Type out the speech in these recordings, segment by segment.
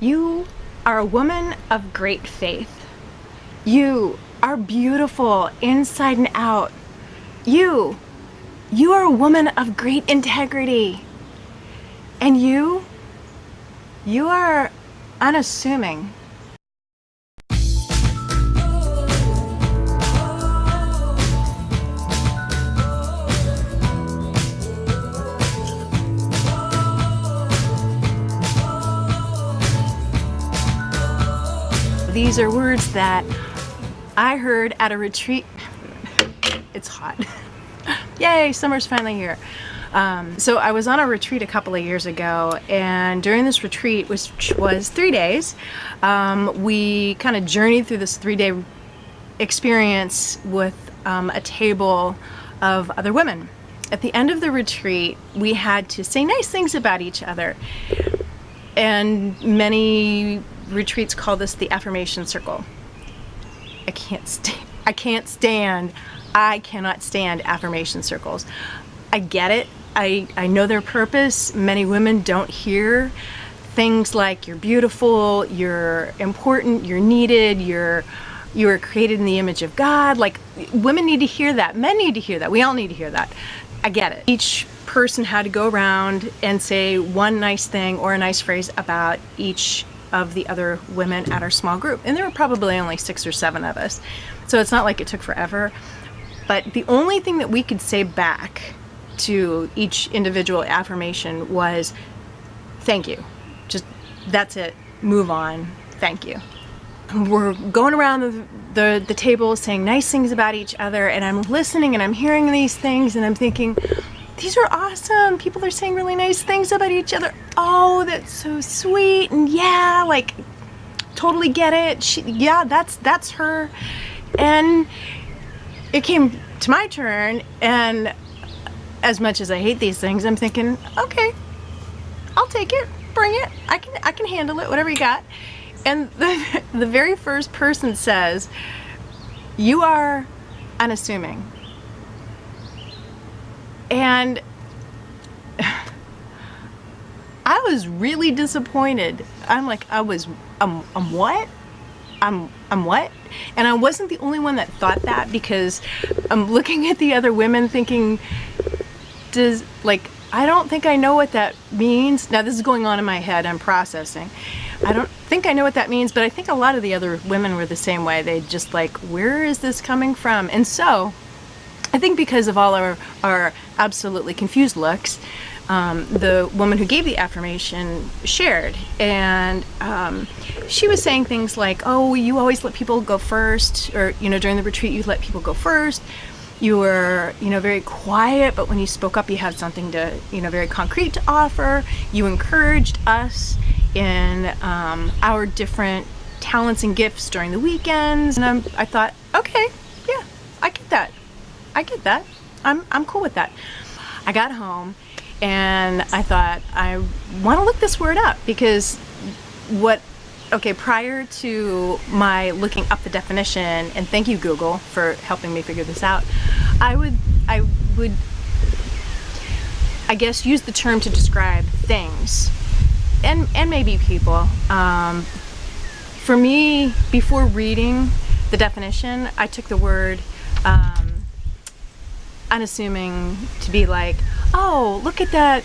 You are a woman of great faith. You are beautiful inside and out. You are a woman of great integrity. And you are unassuming. These are words that I heard at a retreat. It's hot. Yay, summer's finally here. So I was on a retreat a couple of years ago, and during this retreat, which was 3 days, we kind of journeyed through this 3-day experience with a table of other women. At the end of the retreat, we had to say nice things about each other. And many retreats call this the Affirmation Circle. I cannot stand affirmation circles. I get it. I know their purpose. Many women don't hear things like you're beautiful, you're important, you're needed, you are created in the image of God. Like, women need to hear that. Men need to hear that. We all need to hear that. I get it. Each person had to go around and say one nice thing or a nice phrase about each of the other women at our small group. And there were probably only 6 or 7 of us. So it's not like it took forever. But the only thing that we could say back to each individual affirmation was, thank you. Just, that's it. Move on. Thank you. We're going around the table saying nice things about each other, and I'm listening and I'm hearing these things and I'm thinking, these are awesome. People are saying really nice things about each other. Oh, that's so sweet. And yeah, like, totally get it. Yeah, that's her. And it came to my turn, and as much as I hate these things, I'm thinking, okay, I'll take it, bring it. I can handle it, whatever you got. And the very first person says, you are unassuming. And I was really disappointed. I'm like, I'm what? I'm what? And I wasn't the only one that thought that, because I'm looking at the other women thinking, I don't think I know what that means. Now, this is going on in my head. I'm processing. I don't think I know what that means, but I think a lot of the other women were the same way. They just like, where is this coming from? And so I think because of all our absolutely confused looks, the woman who gave the affirmation shared, and she was saying things like, oh, you always let people go first, or, during the retreat you let people go first. You were, very quiet, but when you spoke up, you had something to, very concrete to offer. You encouraged us in our different talents and gifts during the weekends. And I thought, okay, yeah, I get that. I'm cool with that. I got home and I thought, I want to look this word up, because prior to my looking up the definition, and thank you Google for helping me figure this out, I would I guess use the term to describe things and maybe people. For me, before reading the definition, I took the word unassuming to be like, oh, look at that,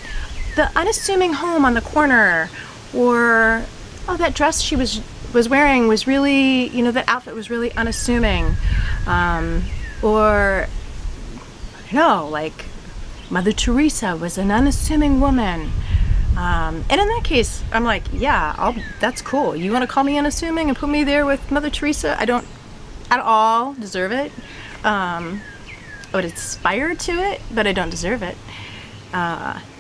the unassuming home on the corner, or oh, that dress she was wearing was really, that outfit was really unassuming, or I don't know, like Mother Teresa was an unassuming woman. And in that case, I'm like, yeah, that's cool. You want to call me unassuming and put me there with Mother Teresa? I don't at all deserve it. I would aspire to it, but I don't deserve it.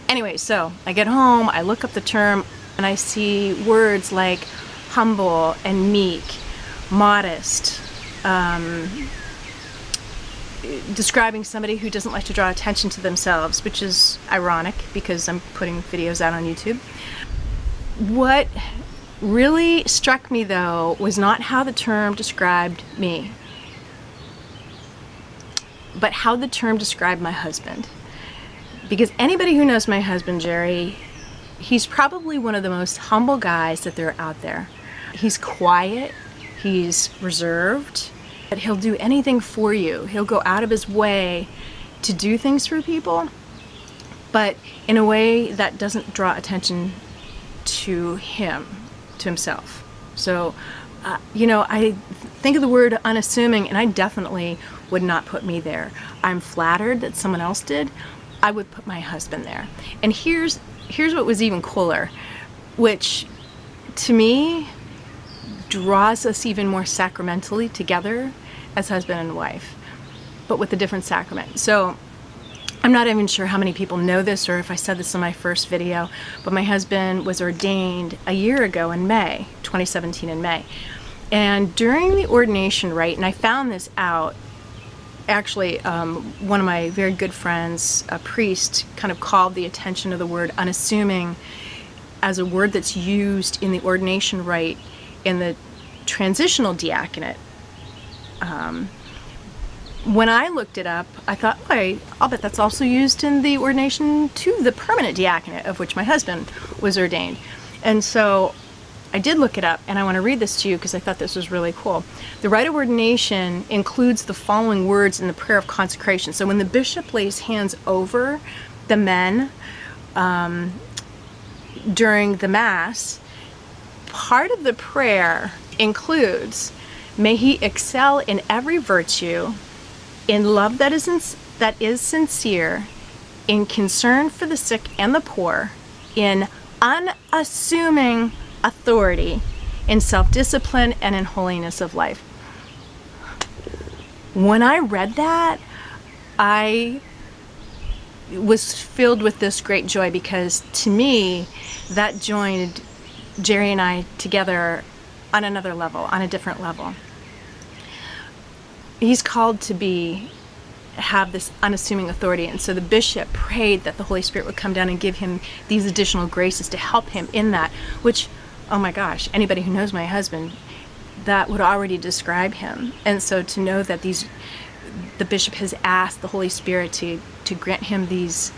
Anyway, so I get home, I look up the term, and I see words like humble and meek, modest, describing somebody who doesn't like to draw attention to themselves, which is ironic because I'm putting videos out on YouTube. What really struck me, though, was not how the term described me, but how the term described my husband. Because anybody who knows my husband, Jerry, He's probably one of the most humble guys that there are out there. He's quiet, he's reserved, but he'll do anything for you. He'll go out of his way to do things for people, but in a way that doesn't draw attention to him, to himself. So, I think of the word unassuming, and I definitely would not put me there. I'm flattered that someone else did. I would put my husband there. And here's what was even cooler, which to me draws us even more sacramentally together as husband and wife, but with a different sacrament. So I'm not even sure how many people know this or if I said this in my first video, but my husband was ordained a year ago in May, 2017 in May. And during the ordination rite, and I found this out, actually, one of my very good friends, a priest, kind of called the attention of the word unassuming as a word that's used in the ordination rite in the transitional diaconate. When I looked it up, I thought, I'll bet that's also used in the ordination to the permanent diaconate, of which my husband was ordained. And so I did look it up, and I want to read this to you because I thought this was really cool. The rite of ordination includes the following words in the prayer of consecration. So when the bishop lays hands over the men during the Mass, part of the prayer includes, may he excel in every virtue, in love that is sincere, in concern for the sick and the poor, in unassuming authority, in self-discipline, and in holiness of life. When I read that, I was filled with this great joy because to me, that joined Jerry and I together on another level, on a different level. He's called to have this unassuming authority, and so the bishop prayed that the Holy Spirit would come down and give him these additional graces to help him in that, which, oh my gosh, anybody who knows my husband, that would already describe him. And so to know that the bishop has asked the Holy Spirit to grant him these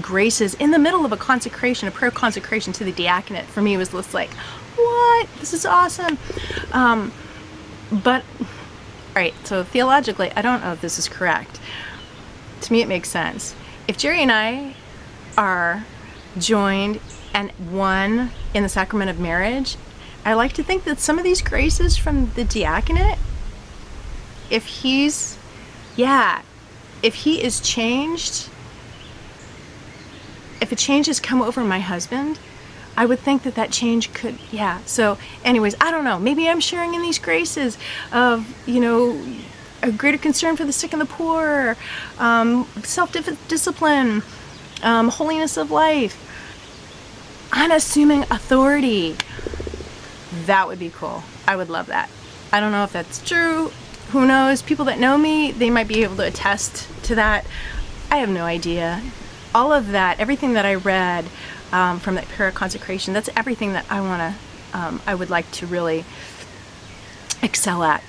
graces in the middle of a consecration, a prayer consecration to the diaconate, for me was just like, what? This is awesome. But all right, so theologically, I don't know if this is correct. To me, it makes sense. If Jerry and I are joined and one in the sacrament of marriage, I like to think that some of these graces from the diaconate, if he is changed, if a change has come over my husband, I would think that change could, So anyways, I don't know. Maybe I'm sharing in these graces of, a greater concern for the sick and the poor, self-discipline, holiness of life, unassuming authority. That would be cool. I would love that. I don't know if that's true. Who knows? People that know me, they might be able to attest to that. I have no idea. All of that, everything that I read, from that prayer of consecration, that's everything that I would like to really excel at.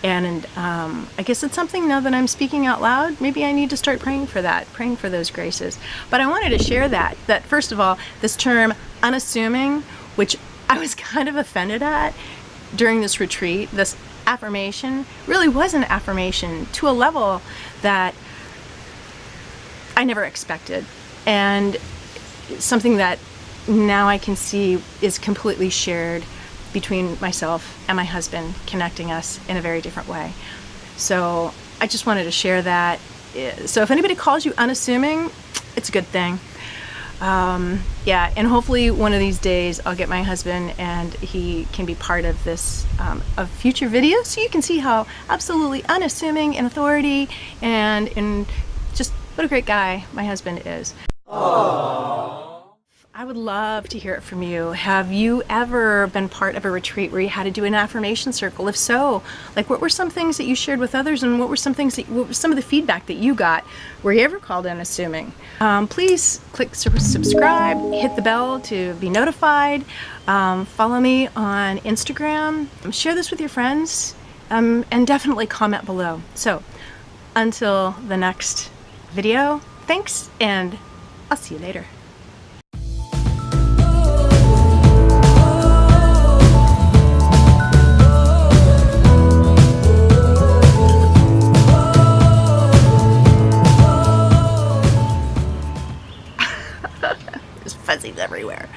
And I guess it's something, now that I'm speaking out loud, maybe I need to start praying for that, praying for those graces. But I wanted to share that first of all, this term unassuming, which I was kind of offended at during this retreat, this affirmation really was an affirmation to a level that I never expected. And something that now I can see is completely shared between myself and my husband, connecting us in a very different way. So I just wanted to share that. So if anybody calls you unassuming, it's a good thing. And hopefully one of these days I'll get my husband and he can be part of this, of future videos, so you can see how absolutely unassuming in authority and in just what a great guy my husband is. Aww. I would love to hear it from you. Have you ever been part of a retreat where you had to do an affirmation circle? If so, what were some things that you shared with others, and what were some things what was some of the feedback that you got? Were you ever called unassuming? Please click subscribe, hit the bell to be notified, follow me on Instagram, share this with your friends, and definitely comment below. So until the next video, thanks, and I'll see you later. fuzzies everywhere.